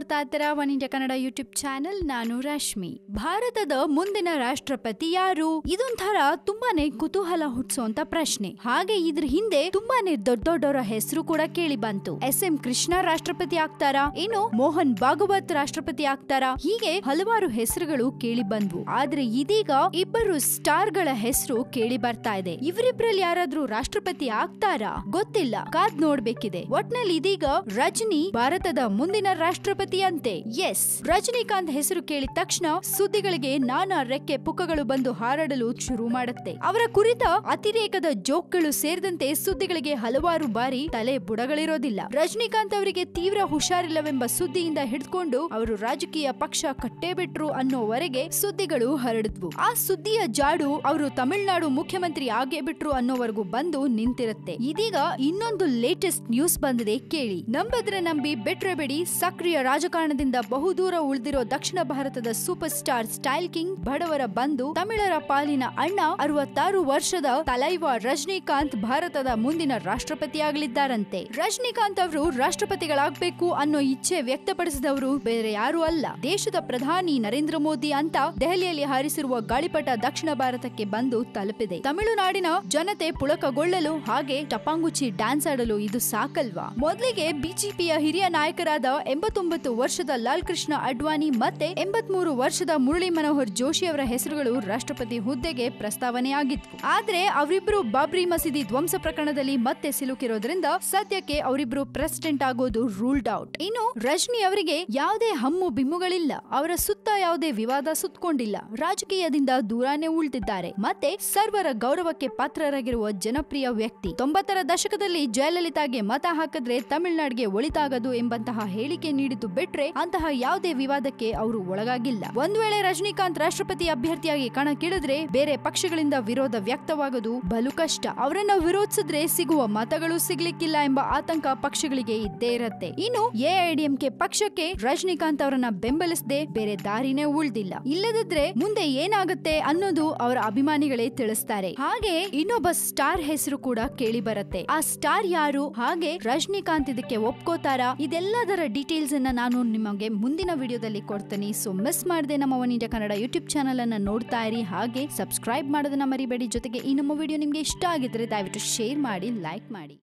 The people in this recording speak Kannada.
ನೋಡ್ತಾ ಇದ್ದೀರಾ one India Kannada YouTube channel. ನಾನು ರಶ್ಮಿ. ಭಾರತದ ಮುಂದಿನ ರಾಷ್ಟ್ರಪತಿ ಯಾರು? ಇದೊಂಥರ ತುಂಬಾನೇ ಕುತೂಹಲ ಹುಟ್ಟಿಸುವಂತ ಪ್ರಶ್ನೆ. ಹಾಗೆ ಇದ್ರ ಹಿಂದೆ ತುಂಬಾನೇ ದೊಡ್ಡವರ ಹೆಸರು ಕೂಡ ಕೇಳಿ ಬಂತು. ಎಸ್.ಎಂ. ಕೃಷ್ಣ ರಾಷ್ಟ್ರಪತಿ ಆಗ್ತಾರಾ? ಇನ್ನು ಮೋಹನ್ ಭಾಗವತ್ ರಾಷ್ಟ್ರಪತಿ ಆಗ್ತಾರಾ? ಹೀಗೆ ಹಲವಾರು ಹೆಸರುಗಳು ಕೇಳಿ ಬಂದ್ವು. ಆದ್ರೆ ಇದೀಗ ಇಬ್ಬರು ಸ್ಟಾರ್ ಗಳ ಹೆಸರು ಕೇಳಿ ಬರ್ತಾ ಇದೆ. ಇವರಿಬ್ರಲ್ಲಿ ಯಾರಾದ್ರೂ ರಾಷ್ಟ್ರಪತಿ ಆಗ್ತಾರಾ? ಗೊತ್ತಿಲ್ಲ, ಕಾದ್ ನೋಡ್ಬೇಕಿದೆ. ಒಟ್ನಲ್ಲಿ ಇದೀಗ ರಜನಿ ಭಾರತದ ಮುಂದಿನ ರಾಷ್ಟ್ರಪತಿ ಅಂತೆ. ಎಸ್, ರಜನಿಕಾಂತ್ ಹೆಸರು ಕೇಳಿದ ತಕ್ಷಣ ಸುದ್ದಿಗಳಿಗೆ ನಾನಾ ರೆಕ್ಕೆ ಪುಕ್ಕಗಳು ಬಂದು ಹಾರಾಡಲು ಶುರು ಮಾಡುತ್ತೆ. ಅವರ ಕುರಿತ ಅತಿರೇಕದ ಜೋಕ್ಗಳು ಸೇರಿದಂತೆ ಸುದ್ದಿಗಳಿಗೆ ಹಲವಾರು ಬಾರಿ ತಲೆ ಬುಡಗಳಿರೋದಿಲ್ಲ. ರಜನಿಕಾಂತ್ ಅವರಿಗೆ ತೀವ್ರ ಹುಷಾರಿಲ್ಲವೆಂಬ ಸುದ್ದಿಯಿಂದ ಹಿಡಿದುಕೊಂಡು ಅವರು ರಾಜಕೀಯ ಪಕ್ಷ ಕಟ್ಟೇ ಬಿಟ್ರು ಅನ್ನೋವರೆಗೆ ಸುದ್ದಿಗಳು ಹರಡಿದ್ವು. ಆ ಸುದ್ದಿಯ ಜಾಡು ಅವರು ತಮಿಳುನಾಡು ಮುಖ್ಯಮಂತ್ರಿ ಆಗೇ ಬಿಟ್ರು ಅನ್ನೋವರೆಗೂ ಬಂದು ನಿಂತಿರುತ್ತೆ. ಇದೀಗ ಇನ್ನೊಂದು ಲೇಟೆಸ್ಟ್ ನ್ಯೂಸ್ ಬಂದಿದೆ, ಕೇಳಿ. ನಂಬದ್ರೆ ನಂಬಿ ಬಿಟ್ರೆ ಬಿಡಿ, ಸಕ್ರಿಯ ರಾಜಕಾರಣದಿಂದ ಬಹುದೂರ ಉಳಿದಿರೋ ದಕ್ಷಿಣ ಭಾರತದ ಸೂಪರ್ ಸ್ಟಾರ್ ಸ್ಟೈಲ್ ಕಿಂಗ್ ಬಡವರ ಬಂಧು ತಮಿಳರ ಪಾಲಿನ ಅಣ್ಣ 66 ವರ್ಷದ ತಲೈವ ರಜನಿಕಾಂತ್ ಭಾರತದ ಮುಂದಿನ ರಾಷ್ಟ್ರಪತಿಯಾಗಲಿದ್ದಾರಂತೆ. ರಜನಿಕಾಂತ್ ಅವರು ರಾಷ್ಟ್ರಪತಿಗಳಾಗಬೇಕು ಅನ್ನೋ ಇಚ್ಛೆ ವ್ಯಕ್ತಪಡಿಸಿದವರು ಬೇರೆ ಯಾರು ಅಲ್ಲ, ದೇಶದ ಪ್ರಧಾನಿ ನರೇಂದ್ರ ಮೋದಿ ಅಂತ ದೆಹಲಿಯಲ್ಲಿ ಹಾರಿಸಿರುವ ಗಾಳಿಪಟ ದಕ್ಷಿಣ ಭಾರತಕ್ಕೆ ಬಂದು ತಲುಪಿದೆ. ತಮಿಳುನಾಡಿನ ಜನತೆ ಪುಳಕಗೊಳ್ಳಲು ಹಾಗೆ ಟಪಾಂಗುಚಿ ಡ್ಯಾನ್ಸ್ ಆಡಲು ಇದು ಸಾಕಲ್ವಾ? ಮೊದಲಿಗೆ ಬಿಜೆಪಿಯ ಹಿರಿಯ ನಾಯಕರಾದ 89 ವರ್ಷದ ಲಾಲ್ ಕೃಷ್ಣ ಅಡ್ವಾಣಿ ಮತ್ತೆ 83 ವರ್ಷದ ಮುರಳಿ ಮನೋಹರ್ ಜೋಶಿ ಅವರ ಹೆಸರುಗಳು ರಾಷ್ಟ್ರಪತಿ ಹುದ್ದೆಗೆ ಪ್ರಸ್ತಾವನೆಯಾಗಿದ್ವು. ಆದ್ರೆ ಅವರಿಬ್ರು ಬಾಬ್ರಿ ಮಸೀದಿ ಧ್ವಂಸ ಪ್ರಕರಣದಲ್ಲಿ ಮತ್ತೆ ಸಿಲುಕಿರೋದ್ರಿಂದ ಸದ್ಯಕ್ಕೆ ಅವರಿಬ್ರು ಪ್ರೆಸಿಡೆಂಟ್ ಆಗೋದು ರೂಲ್ಡ್ ಔಟ್. ಇನ್ನು ರಜನಿ ಅವರಿಗೆ ಯಾವುದೇ ಹಮ್ಮು ಬಿಮ್ಮುಗಳಿಲ್ಲ, ಅವರ ಸುತ್ತ ಯಾವುದೇ ವಿವಾದ ಸುತ್ತಕೊಂಡಿಲ್ಲ, ರಾಜಕೀಯದಿಂದ ದೂರಾನೇ ಉಳಿದಿದ್ದಾರೆ, ಮತ್ತೆ ಸರ್ವರ ಗೌರವಕ್ಕೆ ಪಾತ್ರರಾಗಿರುವ ಜನಪ್ರಿಯ ವ್ಯಕ್ತಿ. 90ರ ದಶಕದಲ್ಲಿ ಜಯಲಲಿತಾಗೆ ಮತ ಹಾಕಿದ್ರೆ ತಮಿಳುನಾಡಿಗೆ ಒಳಿತಾಗದು ಎಂಬಂತಹ ಹೇಳಿಕೆ ನೀಡಿದ್ದು ಬಿಟ್ರೆ ಅಂತಹ ಯಾವುದೇ ವಿವಾದಕ್ಕೆ ಅವರು ಒಳಗಾಗಿಲ್ಲ. ಒಂದ್ ವೇಳೆ ರಜನಿಕಾಂತ್ ರಾಷ್ಟ್ರಪತಿ ಅಭ್ಯರ್ಥಿಯಾಗಿ ಕಣಕ್ಕಿಳಿದ್ರೆ ಬೇರೆ ಪಕ್ಷಗಳಿಂದ ವಿರೋಧ ವ್ಯಕ್ತವಾಗೋದು ಬಲು ಕಷ್ಟ. ಅವರನ್ನ ವಿರೋಧಿಸಿದ್ರೆ ಸಿಗುವ ಮತಗಳು ಸಿಗ್ಲಿಕ್ಕಿಲ್ಲ ಎಂಬ ಆತಂಕ ಪಕ್ಷಗಳಿಗೆ ಇದ್ದೇ ಇರತ್ತೆ. ಇನ್ನು ಎಐಎಡಿಎಂಕೆ ಪಕ್ಷಕ್ಕೆ ರಜನಿಕಾಂತ್ ಅವರನ್ನ ಬೆಂಬಲಿಸದೆ ಬೇರೆ ದಾರಿನೇ ಉಳಿದಿಲ್ಲ. ಇಲ್ಲದಿದ್ರೆ ಮುಂದೆ ಏನಾಗುತ್ತೆ ಅನ್ನೋದು ಅವರ ಅಭಿಮಾನಿಗಳೇ ತಿಳಿಸ್ತಾರೆ. ಹಾಗೆ ಇನ್ನೊಬ್ಬ ಸ್ಟಾರ್ ಹೆಸರು ಕೂಡ ಕೇಳಿ ಬರುತ್ತೆ. ಆ ಸ್ಟಾರ್ ಯಾರು? ಹಾಗೆ ರಜನಿಕಾಂತ್ ಇದಕ್ಕೆ ಒಪ್ಕೋತಾರಾ? ಇದೆಲ್ಲದರ ಡೀಟೇಲ್ಸ್ ಅನ್ನ ನಾನು ನಿಮಗೆ ಮುಂದಿನ ವಿಡಿಯೋದಲ್ಲಿ ಕೊಡ್ತೀನಿ. ಸೊ ಮಿಸ್ ಮಾಡದೆ ನಮ್ಮ one India Kannada YouTube channel ಅನ್ನ ನೋಡ್ತಾ ಇರಿ. ಹಾಗೆ ಸಬ್ಸ್ಕ್ರೈಬ್ ಮಾಡೋದನ್ನ ಮರಿಬೇಡಿ. ಜೊತೆಗೆ ಈ ನಮ್ಮ ವಿಡಿಯೋ ನಿಮ್ಗೆ ಇಷ್ಟ ಆಗಿದ್ರೆ ದಯವಿಟ್ಟು ಶೇರ್ ಮಾಡಿ, ಲೈಕ್ ಮಾಡಿ.